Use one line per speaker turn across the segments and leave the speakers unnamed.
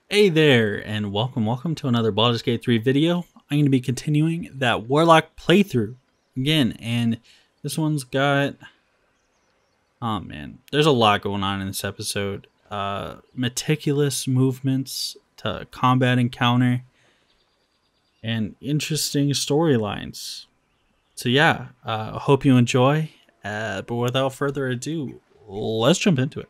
Hey there, and welcome to another Baldur's Gate 3 video. I'm going to be continuing that Warlock playthrough again, and this one's got... Oh man, there's a lot going on in this episode. Meticulous movements to combat encounter, and interesting storylines. So yeah, I hope you enjoy, but without further ado, let's jump into it.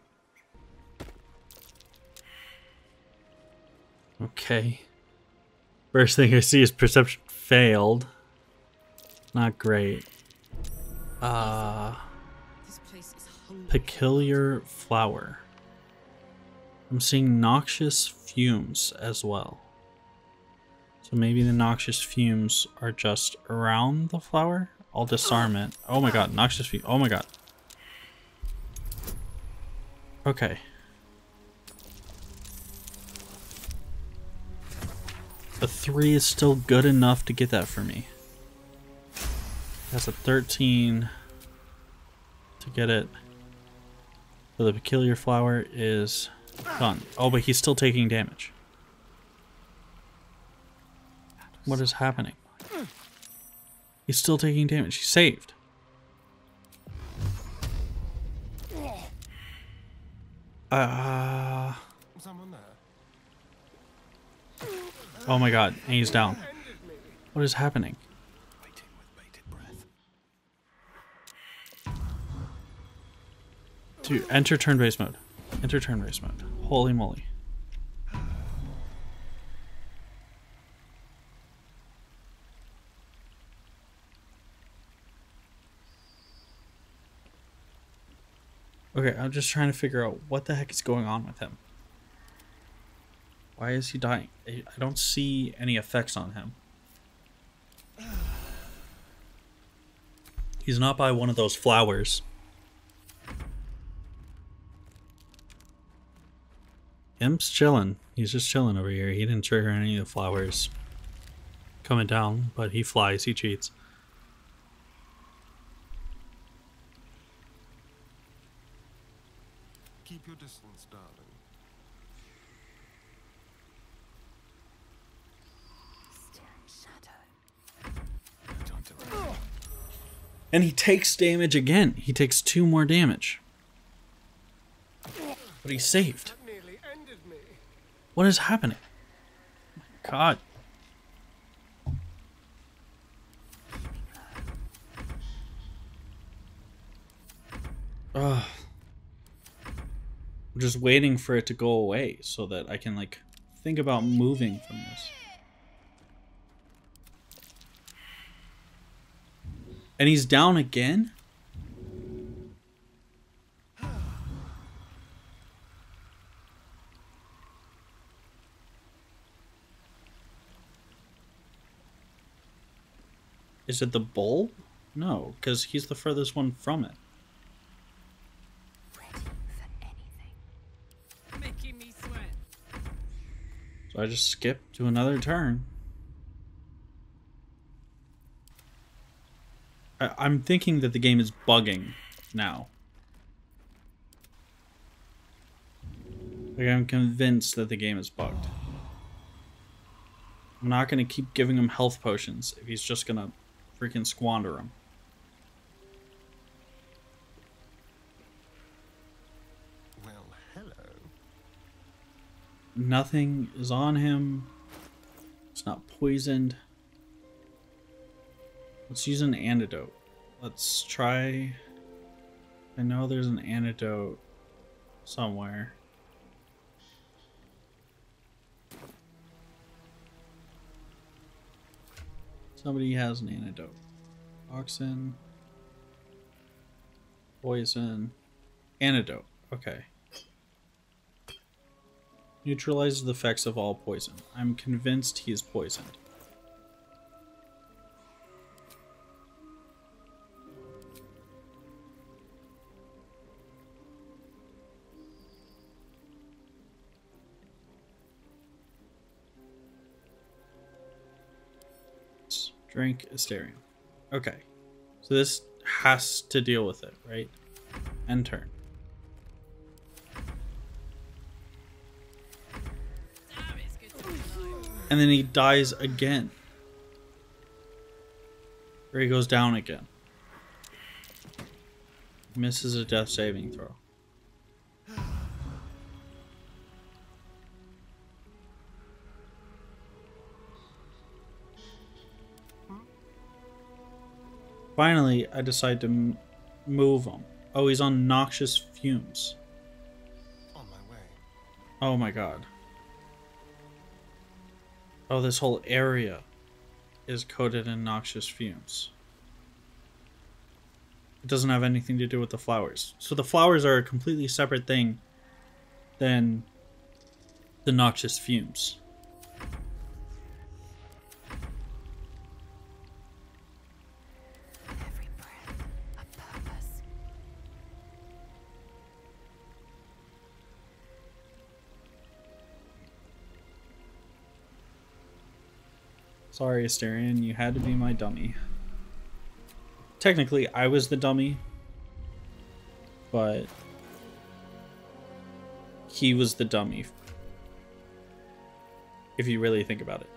Okay. First thing I see is perception failed. Not great. Peculiar flower. I'm seeing noxious fumes as well. So maybe the noxious fumes are just around the flower? I'll disarm it. Oh my god, noxious fumes. Oh my god. Okay. A 3 is still good enough to get that for me. That's a 13 to get it. So the peculiar flower is done. Oh, but he's still taking damage. What is happening? He's still taking damage. He's saved. Oh my god, and he's down. What is happening? Dude, enter turn-based mode. Enter turn-based mode. Holy moly. Okay, I'm just trying to figure out what the heck is going on with him. Why is he dying? I don't see any effects on him. He's not by one of those flowers. Imp's chilling. He's just chilling over here. He didn't trigger any of the flowers coming down, but he flies. He cheats.
Keep your distance, darling.
And he takes damage again. He takes 2 more damage. But he's saved.
That nearly ended me.
What is happening? Oh my god. Ugh. I'm just waiting for it to go away so that I can, like, think about moving from this. And he's down again? Is it the bull? No, because he's the furthest one from it.
Ready for anything. Making me sweat.
So I just skip to another turn. I'm thinking that the game is bugging now. Like, I'm convinced that the game is bugged. I'm not going to keep giving him health potions if he's just going to freaking squander them.
Well, hello.
Nothing is on him. It's not poisoned. Let's use an antidote. Let's try... I know there's an antidote somewhere. Somebody has an antidote. Toxin. Poison. Antidote. Okay. Neutralizes the effects of all poison. I'm convinced he is poisoned. Drink Asterium. Okay. So this has to deal with it, right? End turn. And then he dies again. Or he goes down again. Misses a death saving throw. Finally, I decide to move him. Oh, he's on noxious fumes.
On my way.
Oh my god. Oh, this whole area is coated in noxious fumes. It doesn't have anything to do with the flowers. So the flowers are a completely separate thing than the noxious fumes.
Every breath, a purpose.
Sorry, Astarion, you had to be my dummy. Technically, I was the dummy, but he was the dummy. If you really think about it.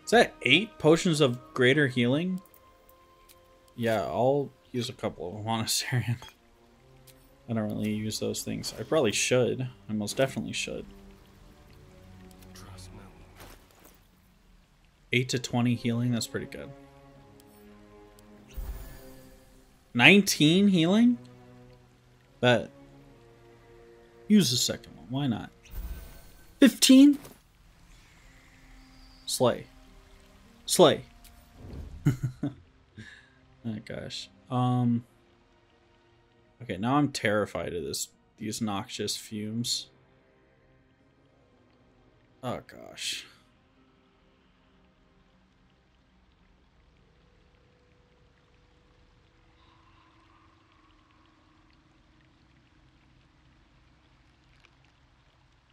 Is that 8 potions of greater healing? Yeah, I'll use a couple of them on Astarion. I don't really use those things. I probably should. I most definitely should.
Trust no one.
8 to 20 healing, that's pretty good. 19 healing? Bet. Use the second one, why not? 15? Slay. Slay. Oh gosh. Okay, now I'm terrified of these noxious fumes. Oh gosh.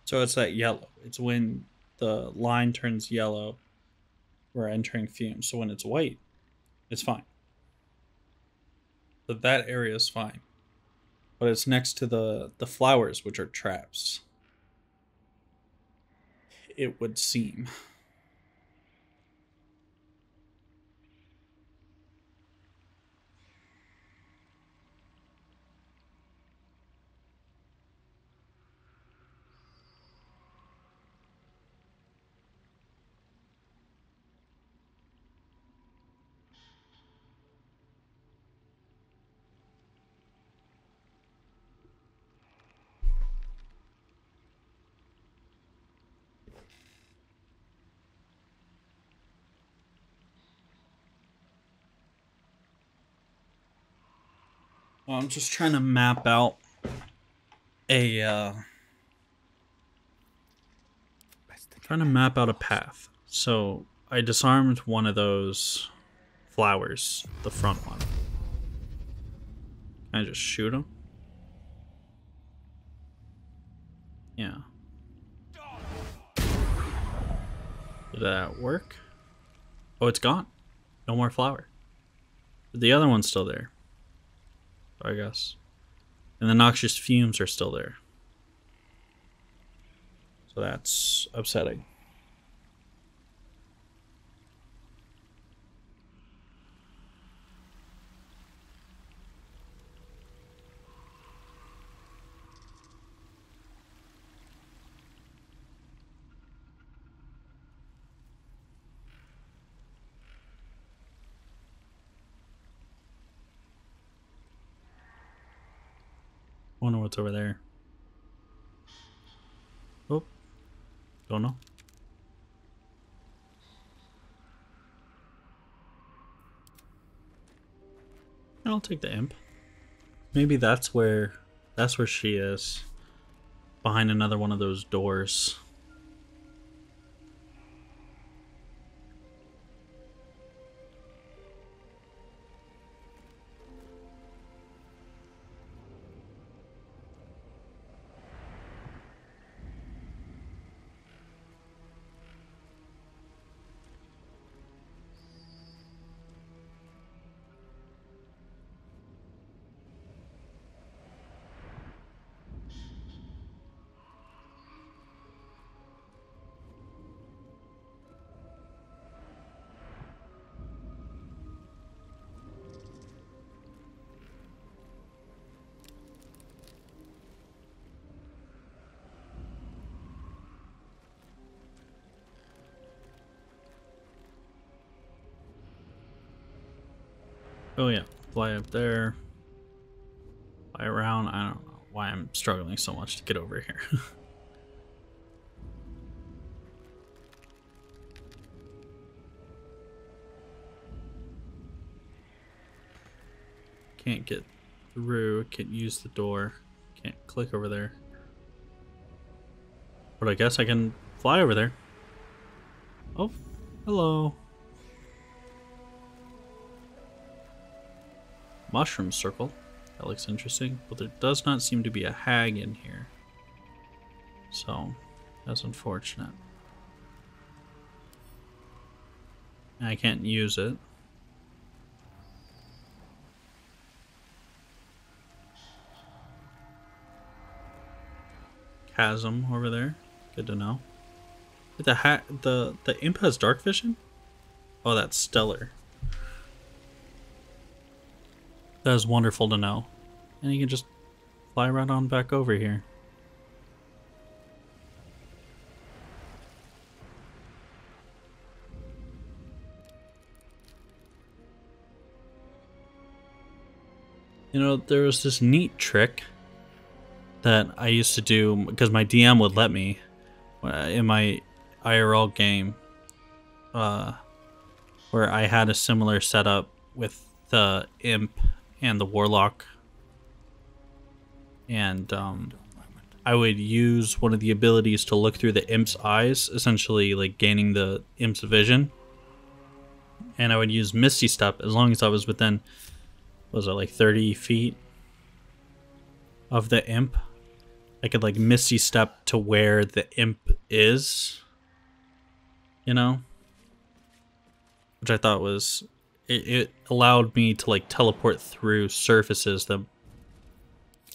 So it's that yellow. It's when the line turns yellow, we're entering fumes. So when it's white, it's fine. So that area is fine. But it's next to the flowers, which are traps. It would seem. Well, I'm just trying to map out a path. So I disarmed one of those flowers, the front one. Can I just shoot him? Yeah. Did that work? Oh, it's gone. No more flower. But the other one's still there, I guess. And the noxious fumes are still there. So that's upsetting. Wonder what's over there. Oh, don't know. I'll take the imp. Maybe that's where she is. Behind another one of those doors. Oh yeah, fly up there. Fly around. I don't know why I'm struggling so much to get over here. Can't get through. Can't use the door. Can't click over there. But I guess I can fly over there. Oh, hello. Mushroom circle. That looks interesting. But there does not seem to be a hag in here. So, that's unfortunate. And I can't use it. Chasm over there. Good to know. The imp has dark vision? Oh, that's stellar. That is wonderful to know. And you can just fly right on back over here. You know, there was this neat trick that I used to do because my DM would let me in my IRL game, where I had a similar setup with the imp and the warlock, and I would use one of the abilities to look through the imp's eyes, essentially like gaining the imp's vision, and I would use Misty Step as long as I was within, was it like 30 feet of the imp. I could like Misty Step to where the imp is, you know, which I thought was, it allowed me to like teleport through surfaces that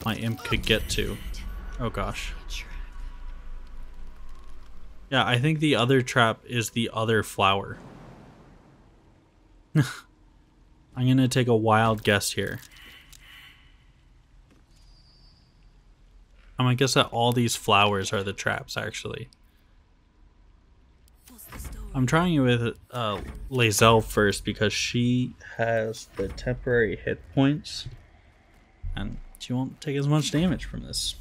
my imp could get to. Oh gosh. Yeah, I think the other trap is the other flower. I'm gonna take a wild guess here. I'm gonna guess that all these flowers are the traps, actually. I'm trying it with Lae'zel first because she has the temporary hit points, and she won't take as much damage from this.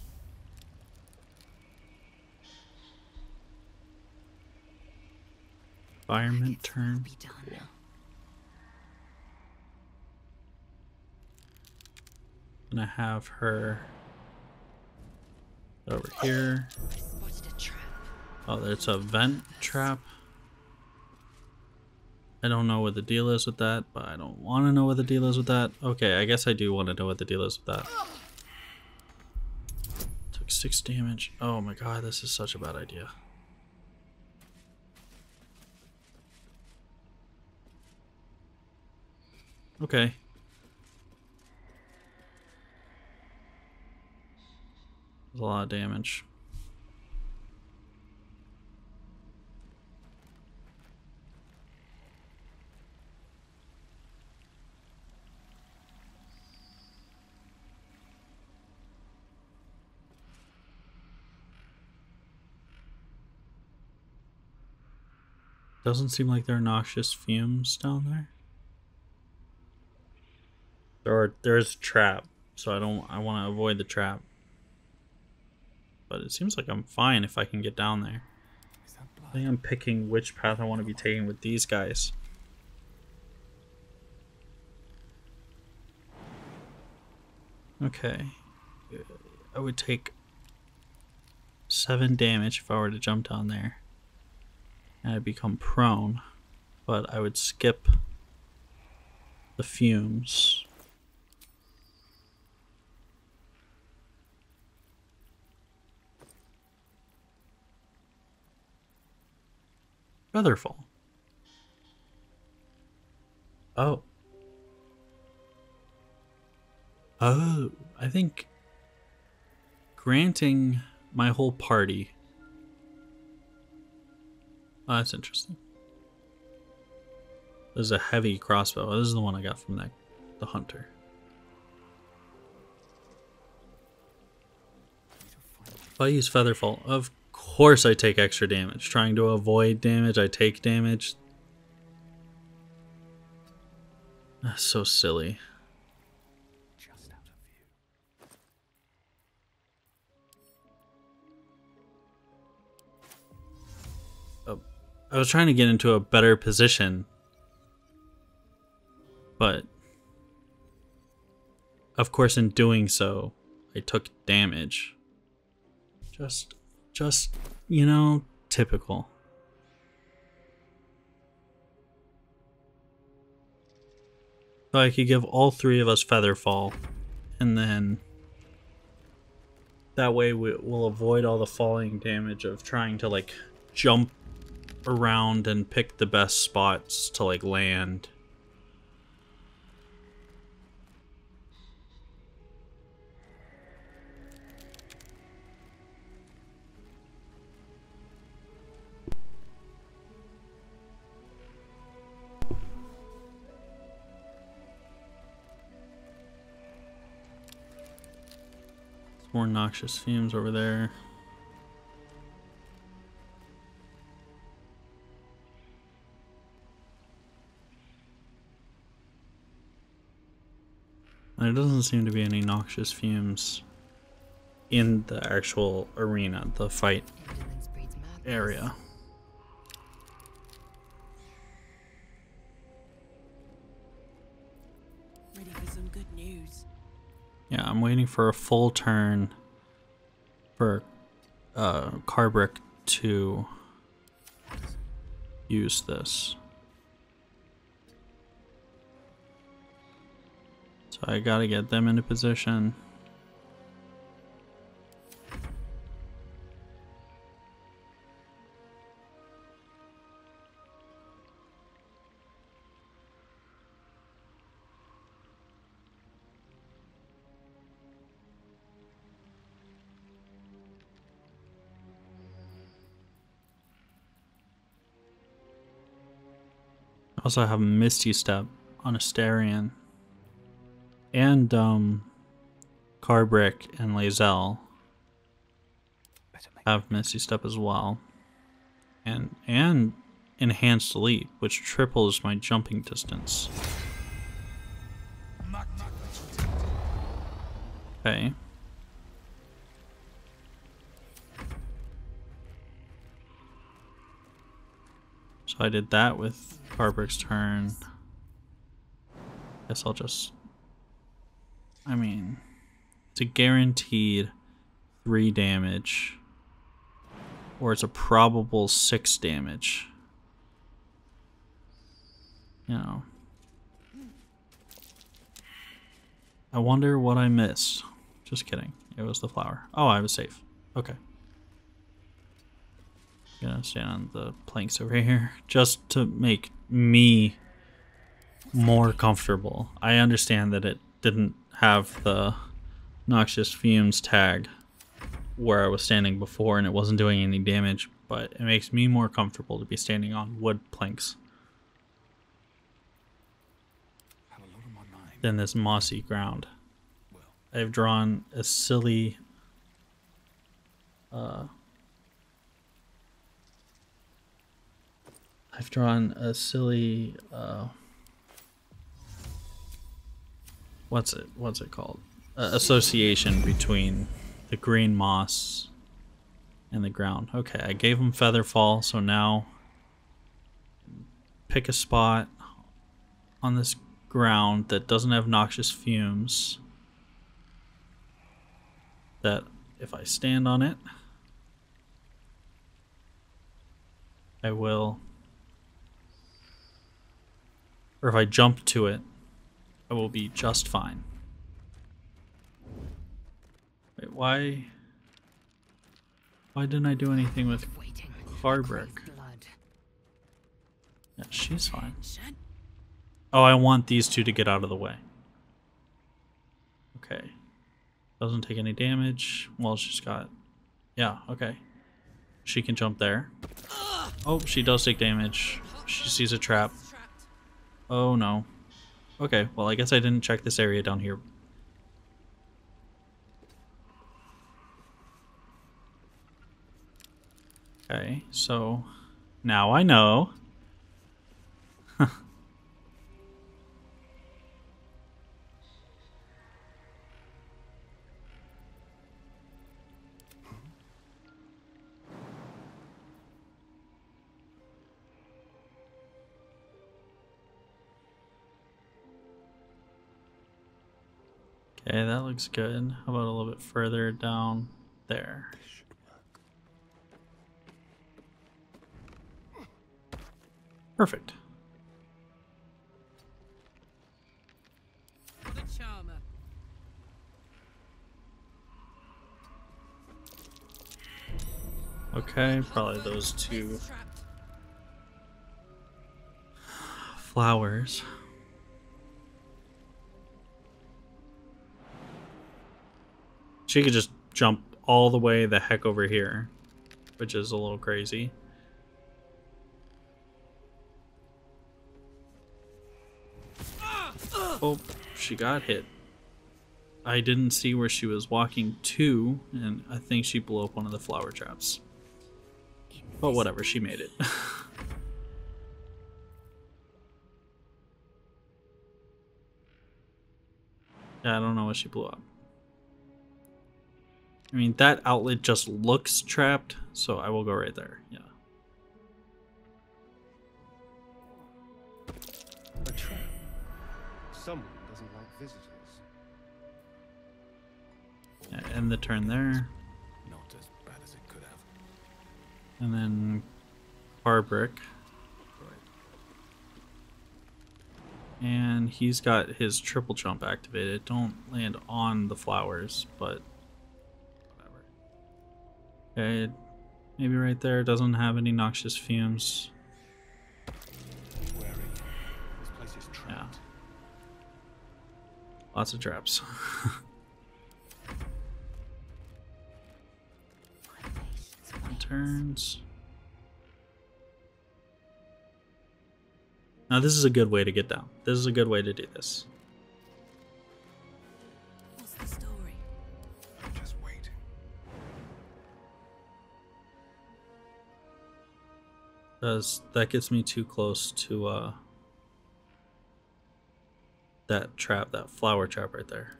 Environment turn. Cool. Gonna have her over here. Oh, there's a vent trap. I don't know what the deal is with that, but I don't want to know what the deal is with that. Okay, I guess I do want to know what the deal is with that. Took 6 damage. Oh my god, this is such a bad idea. Okay. That's a lot of damage. Doesn't seem like there are noxious fumes down there. There's a trap, so I want to avoid the trap. But it seems like I'm fine if I can get down there. I think I'm picking which path I want to be taking with these guys. Okay. I would take 7 damage if I were to jump down there. And I'd become prone. But I would skip the fumes. Featherfall. Oh. Oh, I think granting my whole party. Oh, that's interesting. This is a heavy crossbow. This is the one I got from the hunter. If I use Featherfall, of course I take extra damage. Trying to avoid damage, I take damage. That's so silly.
Just out of view.
I was trying to get into a better position, but of course in doing so, I took damage. Just, you know, typical. So I could give all three of us Featherfall, and then that way we'll avoid all the falling damage of trying to like jump around and pick the best spots to like land. More noxious fumes over there. There doesn't seem to be any noxious fumes in the actual arena, the fight area.
Ready for some good news.
Yeah, I'm waiting for a full turn for Carbrick to use this. So I gotta get them into position. I also have Misty Step on Asterion. And Carbrick and Lae'zel have Misty Step as well. And Enhanced Leap, which triples my jumping distance. Okay. So I did that with Carbrick's turn. Guess I'll just... I mean, it's a guaranteed 3 damage. Or it's a probable 6 damage. You know. I wonder what I missed. Just kidding. It was the flower. Oh, I was safe. Okay. Gonna stand on the planks over here just to make me more comfortable. I understand that it didn't have the noxious fumes tag where I was standing before and it wasn't doing any damage, but it makes me more comfortable to be standing on wood planks than this mossy ground. I've drawn a silly what's it called? Association between the green moss and the ground. Okay, I gave him Featherfall, so now pick a spot on this ground that doesn't have noxious fumes, that if I stand on it, I will, or if I jump to it, I will be just fine. Wait, why didn't I do anything with Carbrick? Yeah, she's fine. Oh, I want these two to get out of the way. Okay. Doesn't take any damage. Well, she's got... Yeah, okay. She can jump there. Oh, she does take damage. She sees a trap. Oh, no. Okay, well, I guess I didn't check this area down here. Okay, so... Now I know. Okay, that looks good. How about a little bit further down there?
This should work.
Perfect.
For the charmer.
Okay, probably those two
It's trapped.
flowers. She could just jump all the way the heck over here, which is a little crazy. Oh, she got hit. I didn't see where she was walking to, and I think she blew up one of the flower traps. But whatever, she made it. Yeah, I don't know what she blew up. I mean, that outlet just looks trapped, so I will go right there. Yeah.
A trap. Someone doesn't like visitors.
Yeah, end the turn there.
Not as bad as it could have.
And then Barbrick.
Right.
And he's got his triple jump activated. Don't land on the flowers, but whatever. Okay, maybe right there. Doesn't have any noxious fumes.
Be wary. This place is trapped.
Yeah. Lots of traps. Turns. Now this is a good way to get down. This is a good way to do this.
What's the story?
I'm just waiting.
Because that gets me too close to that trap, that flower trap right there.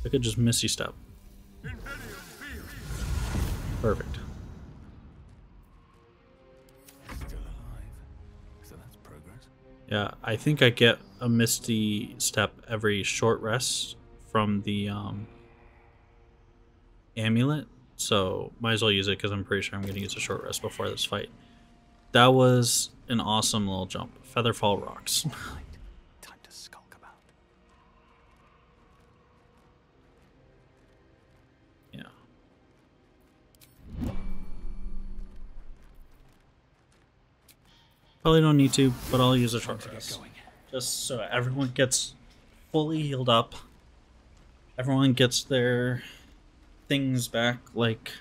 I could just Misty Step. Perfect.
Still alive. So that's progress.
Yeah, I think I get a Misty Step every short rest from the amulet, so might as well use it because I'm pretty sure I'm going to use a short rest before this fight. That was an awesome little jump. Featherfall rocks.
Right. Time to skulk about.
Yeah. Probably don't need to, but I'll use a
Time
short
to get
rest.
going.
Just so everyone gets fully healed up. Everyone gets their things back, like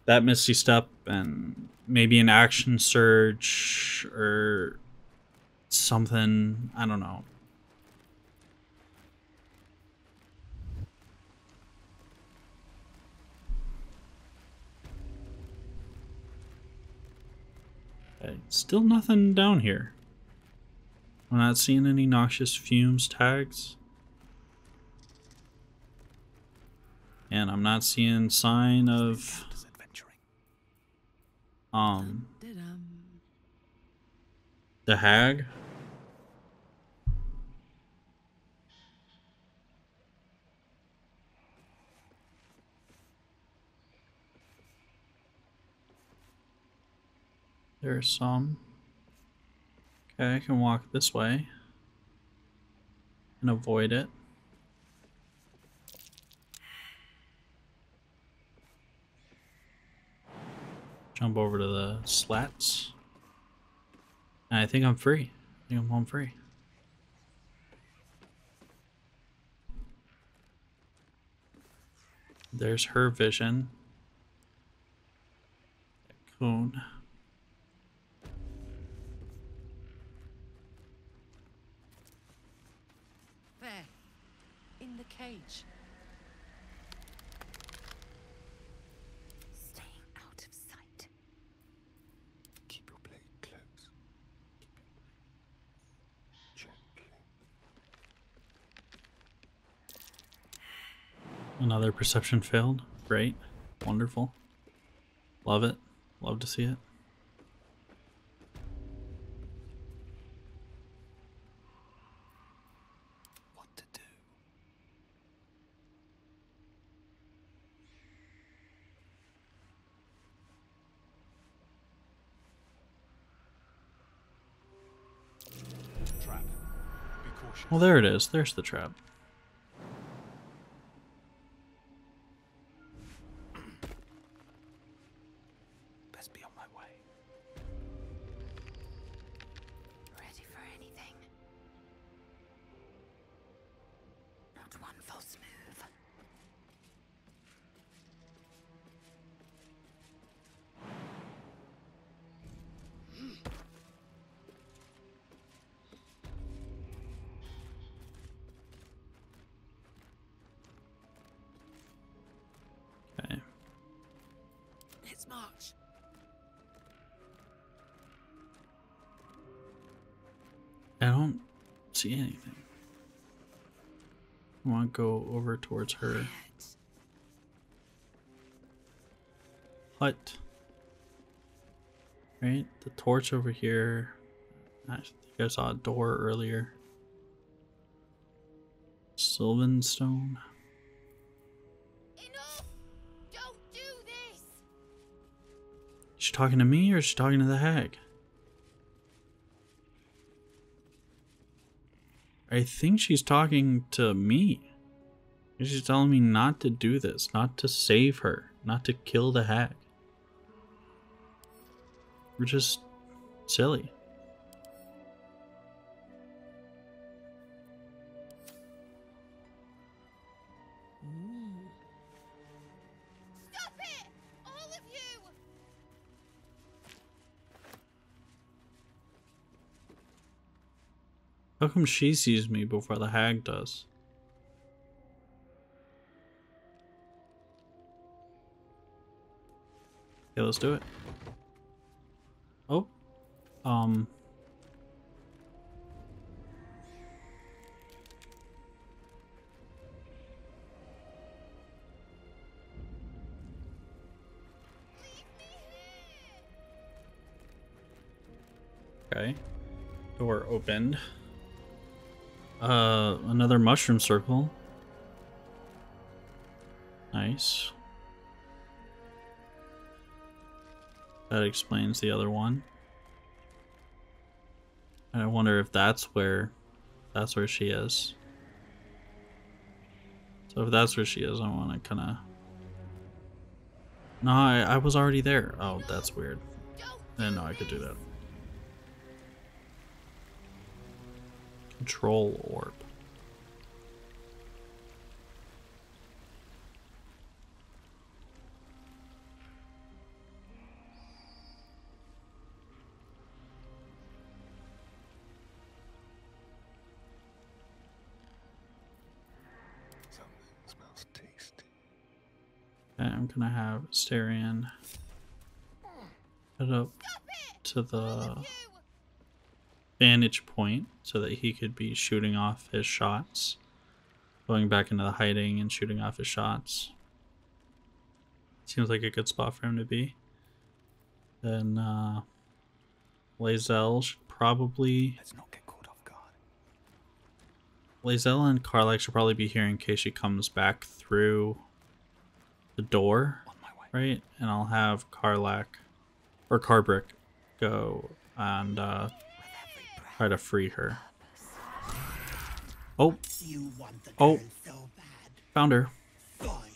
that Misty Step and maybe an action surge or something. I don't know. Okay, still nothing down here. I'm not seeing any noxious fumes tags. And I'm not seeing sign of
Count as adventuring.
Did
the hag. There's some. Okay, I can walk this way and avoid it. Jump over to the slats. And I think I'm free. I think I'm home free. There's her vision. Coon.
there. In the cage.
Staying out of sight.
Keep your blade close. Gently.
Another perception failed. Great. Wonderful. Love it. Love to see it.
What to do?
Well, there it is. There's the trap.
Best be on my way.
Ready for anything. Not one false move.
Okay.
It's March.
I don't see anything. I want to go over towards her hut. Right? The torch over here. I think I saw a door earlier. Sylvanstone.
Enough! Don't do this!
Is she talking to me or is she talking to the hag? I think she's talking to me. She's telling me not to do this, not to save her, not to kill the hag. We're just silly.
Stop it! All of you!
How come she sees me before the hag does? Okay, let's do it. Oh. Okay. Door opened. Another mushroom circle. Nice. That explains the other one. And I wonder if that's where she is. So if that's where she is, I want to kind of... No, I was already there. Oh, that's weird. I didn't know I could do that. Control orb.
Something smells tasty.
Okay, I'm gonna have Starion head up to the vantage point so that he could be shooting off his shots. Going back into the hiding and shooting off his shots. Seems like a good spot for him to be. Then Lae'zel should probably...
Let's not get caught off guard.
Lae'zel and Karlach should probably be here in case she comes back through the door.
On my way.
Right? And I'll have Karlach or Karbrick go and try to free her. Oh,
You want the
Oh.
girl so bad.
found her.
Fine.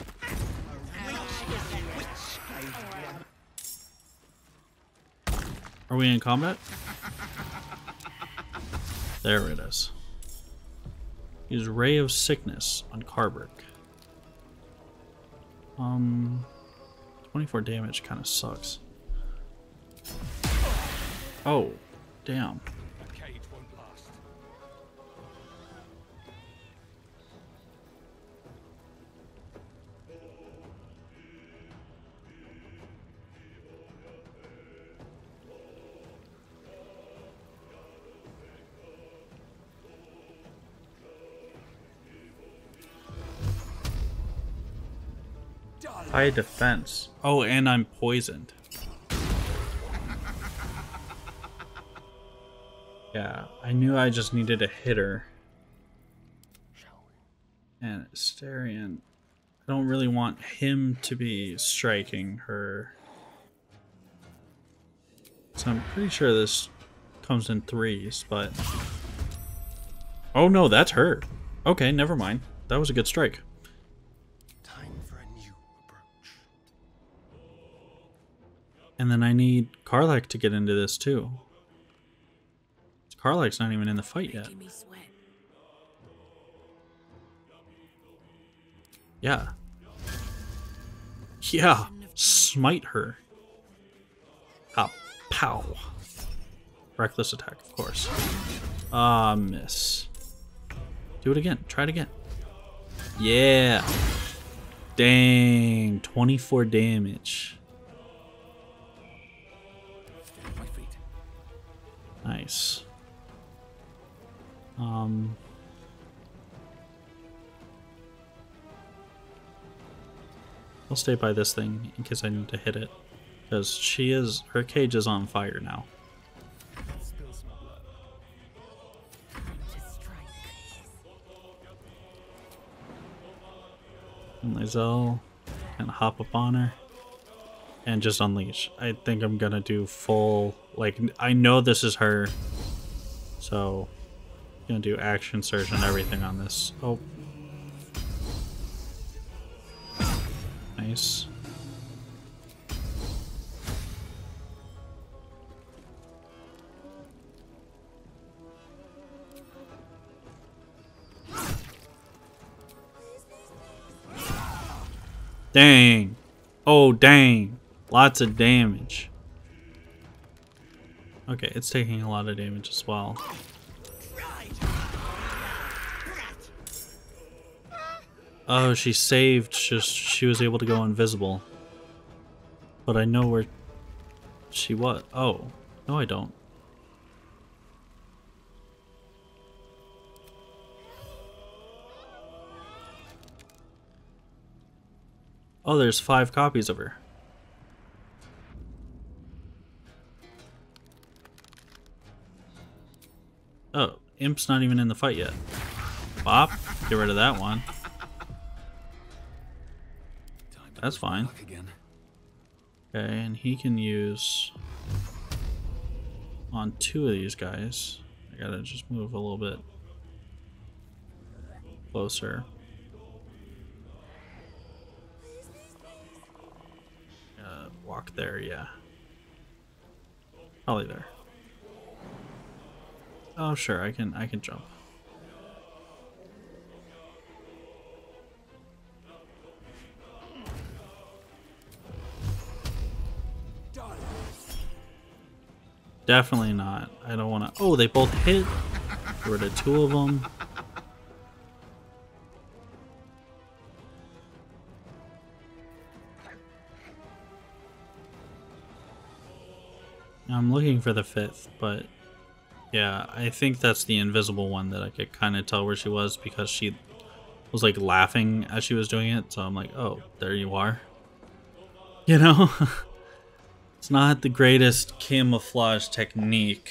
A witch I want.
Are we in combat? There it is. Use Ray of Sickness on Karbrick. 24 damage kind of sucks. Oh, damn.
A cage won't last.
High defense. Oh, and I'm poisoned. Yeah, I knew I just needed a hitter.
Shall we?
And Starion, I don't really want him to be striking her. So I'm pretty sure this comes in threes, but Oh no, that's her. Okay, never mind. That was a good strike.
Time for a new approach.
And then I need Karlach to get into this too. Karlach's not even in the fight yet.
Making me sweat.
Yeah. Yeah. Smite her. Ah, pow. Reckless attack, of course. Ah, miss. Do it again. Try it again. Yeah. Dang. 24 damage.
Stay on my feet.
Nice. I'll stay by this thing in case I need to hit it. Because her cage is on fire now.
Spill some blood.
To strike.
And Lae'zel can hop up on her and just unleash. I think I'm gonna do full, like, I know this is her, so I'm gonna do action surge and everything on this. Oh. Nice. Dang. Oh, dang. Lots of damage. Okay, it's taking a lot of damage as well. Oh, she saved. She was able to go invisible. But I know where she was. Oh, no, I don't. Oh, there's 5 copies of her. Oh, Imp's not even in the fight yet. Bop, get rid of that one.
Time to
That's
push my
fine.
luck again.
Okay, and he can use on 2 of these guys. I gotta just move a little bit closer. Walk there, yeah. Probably there. Oh sure, I can jump. Definitely not. I don't want to. Oh, they both hit. Get rid of 2 of them. I'm looking for the 5th, but yeah, I think that's the invisible one that I could kind of tell where she was because she was like laughing as she was doing it. So I'm like, oh, there you are. You know? It's not the greatest camouflage technique.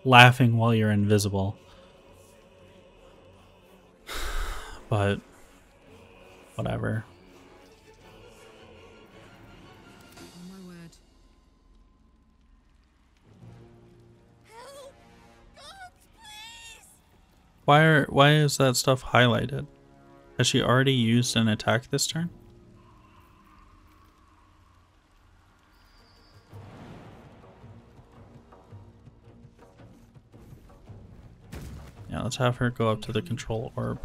Laughing while you're invisible. But whatever.
Oh my word.
Help! God, please!
Why is that stuff highlighted? Has she already used an attack this turn? Yeah, let's have her go up to the control orb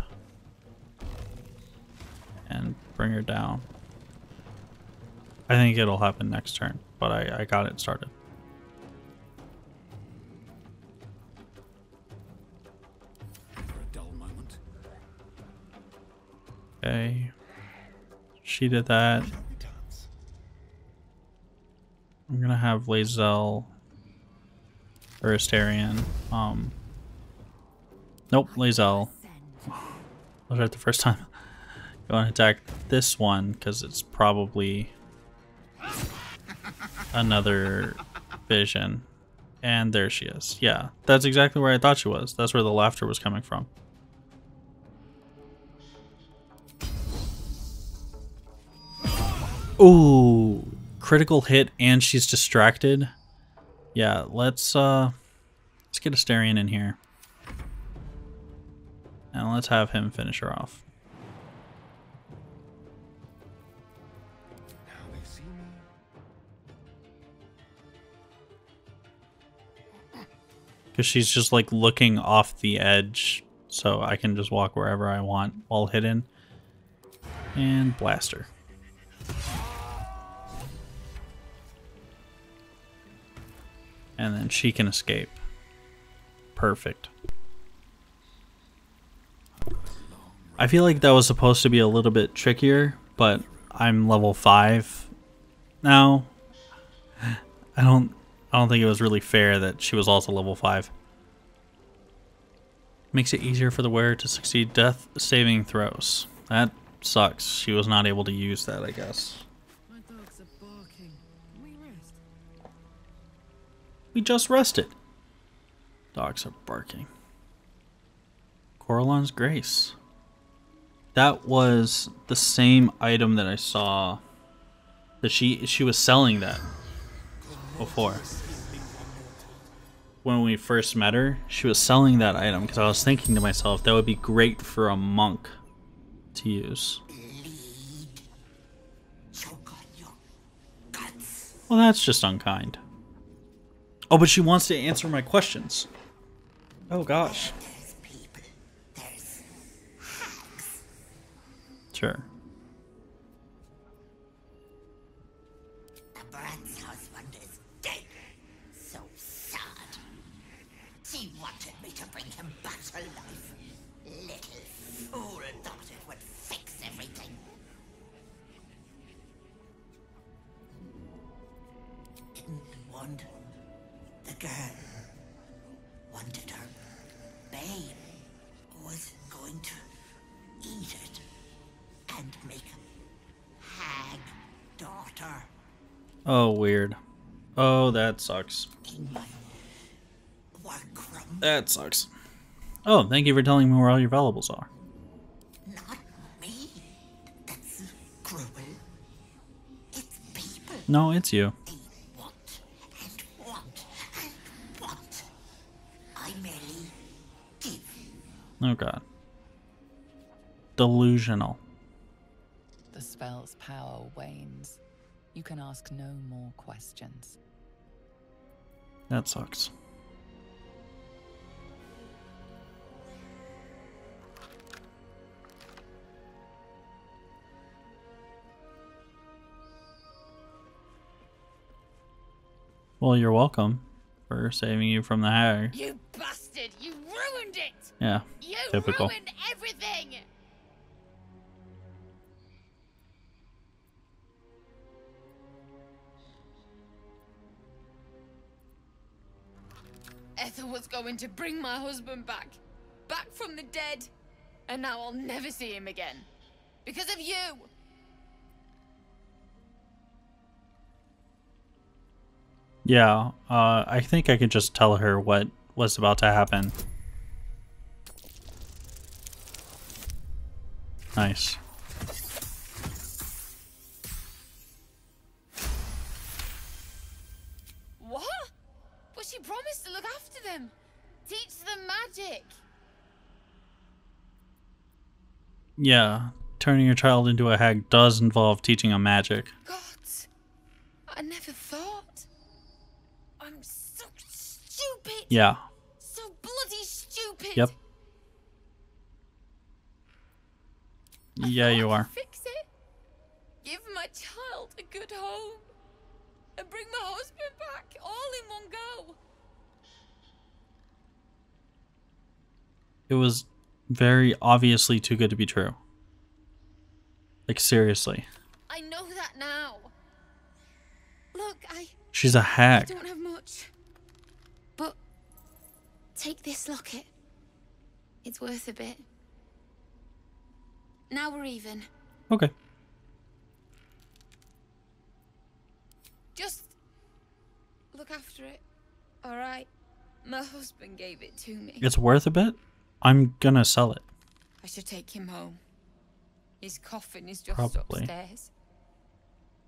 and bring her down. I think it'll happen next turn, but I got it started.
For a dull moment.
Okay. She did that.
Dance.
I'm gonna have Lae'zel or Astarion. Nope, Lae'zel. I was right the first time. Go and attack this one because it's probably another vision. And there she is. Yeah, that's exactly where I thought she was. That's where the laughter was coming from. Ooh, critical hit and she's distracted. Yeah, let's Let's get Astarion in here. And let's have him finish her off.
Now they see me.
Because she's just like looking off the edge. So I can just walk wherever I want while hidden. And blast her. And then she can escape. Perfect. I feel like that was supposed to be a little bit trickier, but I'm level 5 now. I don't think it was really fair that she was also level 5. Makes it easier for the wearer to succeed death saving throws. That sucks. She was not able to use that, I guess.
My dogs are barking. Can we rest?
We just rested. Dogs are barking. Coralon's Grace. That was the same item that I saw. That she was selling that before. When we first met her, she was selling that item because I was thinking to myself that would be great for a monk to use.
Choke on your guts.
Well, that's just unkind. Oh, but she wants to answer my questions. Oh gosh.
There's people. There's hags.
Sure.
The brat's husband is dead. So sad. She wanted me to bring him back to life. Little fool thought it would fix everything. Didn't want the girl. Wanted her babe. Was going to eat it and make a hag daughter.
Oh, weird. Oh, that sucks.
In my workroom.
That sucks. Oh, thank you for telling me where all your valuables are.
Not me. That's cruel. It's people.
No, it's you.
They want and want and want. I merely give.
Oh god. Delusional.
The spell's power wanes. You can ask no more questions.
That sucks. Well, you're welcome for saving you from the hag.
You bastard! You ruined it!
Yeah,
You
typical.
ruined everything! Ethel was going to bring my husband back. Back from the dead. And now I'll never see him again. Because of you!
Yeah, I think I could just tell her what was about to happen. Nice.
What? But she promised to look after them. Teach them magic.
Yeah, turning your child into a hag does involve teaching a magic.
God, I never thought. I'm so stupid.
Yeah.
So bloody stupid.
Yep.
I
Yeah,
thought
you
I
are.
could fix it. Give my child a good home. And bring my husband back all in one go.
It was very obviously too good to be true. Like, seriously.
I know that now. Look, I
She's a hag.
don't have much. But take this locket. It's worth a bit. Now we're even.
Okay.
Just look after it. All right. My husband gave it to me.
It's worth a bit? I'm gonna sell it.
I should take him home. His coffin is just
Probably.
upstairs.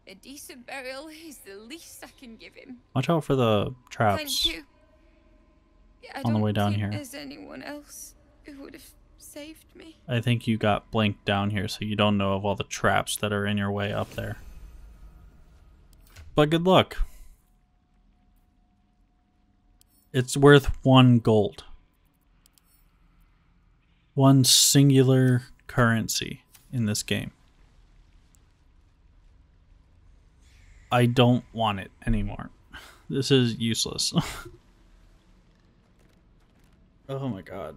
A decent burial is the least I can give him.
Watch out for the
Thank
traps.
you. I
on the way
don't
down
think
here.
there's anyone else who would have saved me.
I think you got blinked down here, so you don't know of all the traps that are in your way up there. But good luck. It's worth 1 gold. 1 singular currency in this game. I don't want it anymore. This is useless. Oh my god.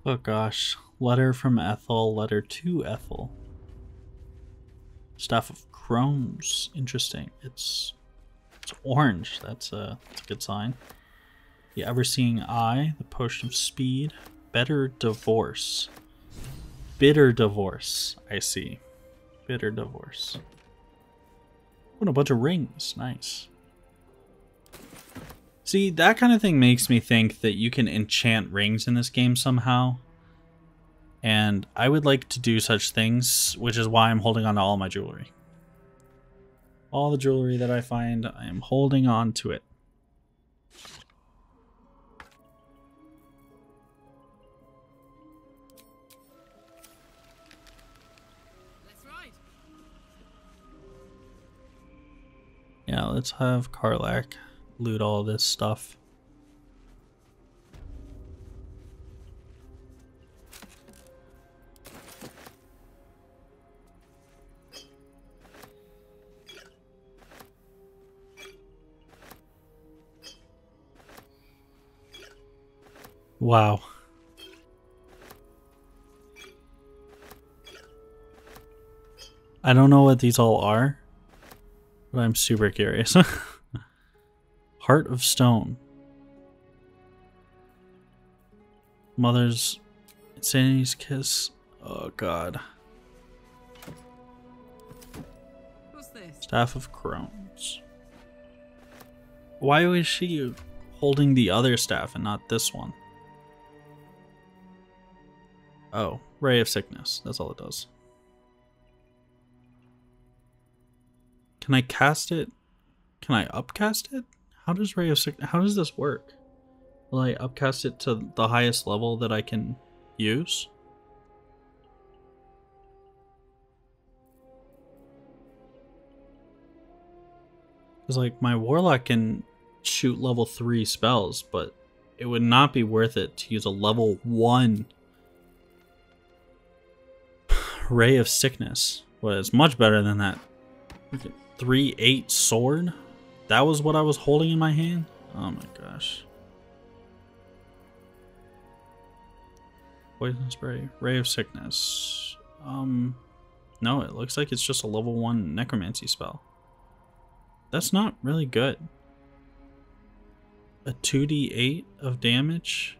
Oh gosh. Letter from Ethel, letter to Ethel. Staff of Crohn's. Interesting. It's orange. That's a good sign. The Ever-Seeing Eye, the Potion of Speed, Better Divorce. Bitter Divorce, I see. Bitter Divorce. Oh, and a bunch of rings. Nice. See, that kind of thing makes me think that you can enchant rings in this game somehow. And I would like to do such things, which is why I'm holding on to all my jewelry. All the jewelry that I find, I am holding on to it.
Let's ride.
Yeah, let's have Karlach loot all this stuff. Wow. I don't know what these all are, but I'm super curious. Heart of Stone. Mother's Insanity's Kiss. Oh god.
What's this?
Staff of Crohn's. Why was she holding the other staff and not this one? Oh, Ray of Sickness. That's all it does. Can I cast it? Can I upcast it? How does Ray of Sickness... How does this work? Will I upcast it to the highest level that I can use? Because, like, my Warlock can shoot level 3 spells, but it would not be worth it to use a level 1 Ray of Sickness. Well, it's much better than that 3/8 sword. That was what I was holding in my hand? Oh my gosh. Poison spray. Ray of Sickness. No, it looks like it's just a level 1 necromancy spell. That's not really good. A 2d8 of damage?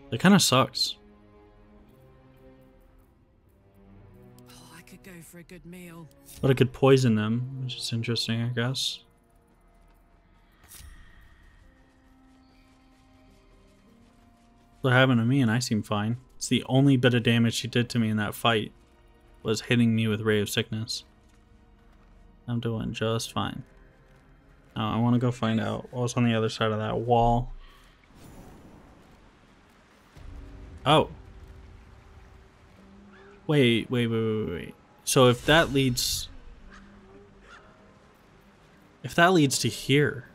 That kind of sucks.
Oh, I could go for a good meal.
But I could poison them, which is interesting, I guess. What happened to me and I seem fine. It's the only bit of damage she did to me in that fight was hitting me with Ray of Sickness. I'm doing just fine. Now I want to go find out what was on the other side of that wall. Oh. Wait. So if that leads to here,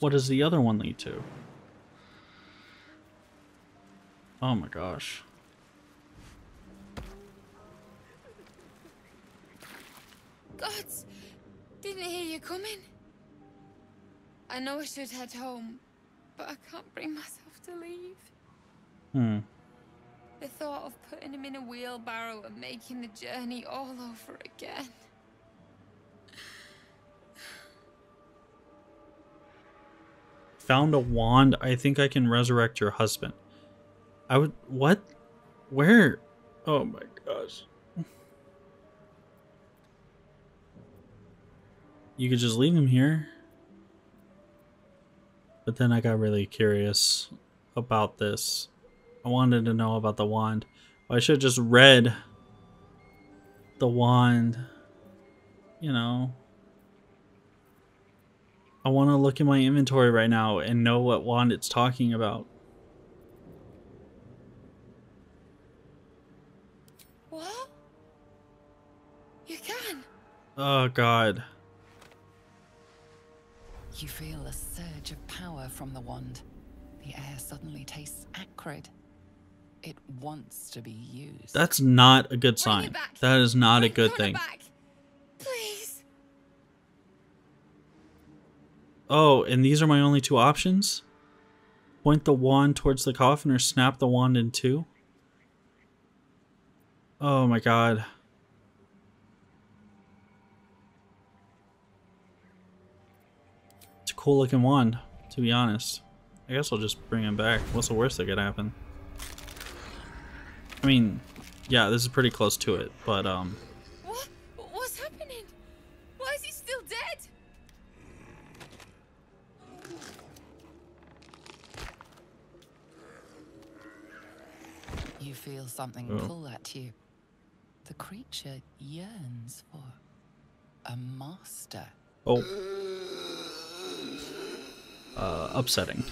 what does the other one lead to? Oh my gosh.
Gods, didn't hear you coming. I know I should head home, but I can't bring myself to leave. The thought of putting him in a wheelbarrow and making the journey all over again.
Found a wand. I think I can resurrect your husband. I would... What? Where? Oh my gosh. You could just leave him here. But then I got really curious about this. I wanted to know about the wand. I should have just read the wand. You know. I want to look in my inventory right now and know what wand it's talking about.
What? You can?
Oh god.
You feel a surge of power from the wand. The air suddenly tastes acrid. It wants to be used.
That's not a good
Bring
sign.
it back.
That is not a
Bring
good
Connor
thing.
back. Please.
Oh, and these are my only two options? Point the wand towards the coffin or snap the wand in two? Oh my god. It's a cool looking wand, to be honest. I guess I'll just bring him back. What's the worst that could happen? I mean, yeah, this is pretty close to it, but
What? What's happening? Why is he still dead?
You feel something
Oh.
pull at you. The creature yearns for a master.
oh. Upsetting.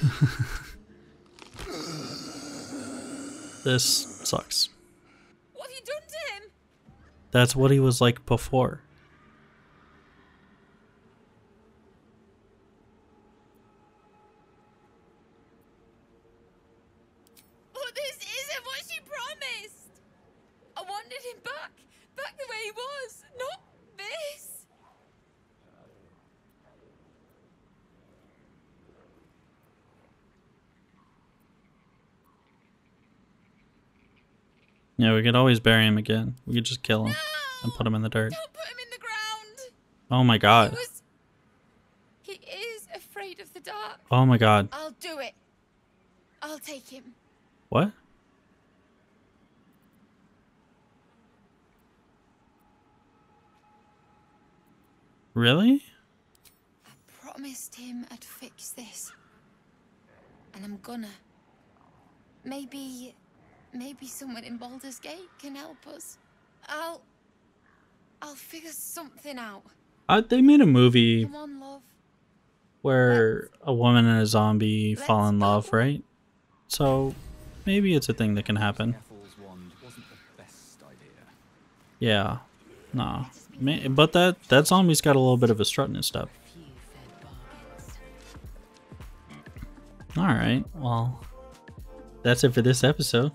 This sucks.
What have you done to him?
That's what he was like before.
Oh, this isn't what she promised. I wanted him back. Back the way he was. Not this.
Yeah, we could always bury him again. We could just kill him and put him in the dirt.
Don't put him in the ground.
Oh my god.
He is afraid of the dark.
Oh my god.
I'll do it. I'll take him.
What? Really?
I promised him I'd fix this. And I'm gonna. Maybe someone in Baldur's Gate can help us. I'll figure something out.
They made a movie
Come on, love.
where a woman and a zombie fall
Let's
in love,
go.
right? So maybe it's a thing that can happen.
Scaffold's wand wasn't the best idea.
Yeah. Nah. But that zombie's got a little bit of a strut in his step. Alright, well, that's it for this episode.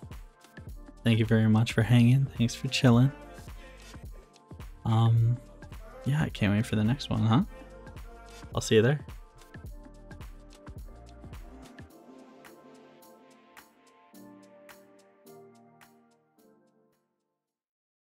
Thank you very much for hanging. Thanks for chilling. Yeah, I can't wait for the next one, huh? I'll see you there.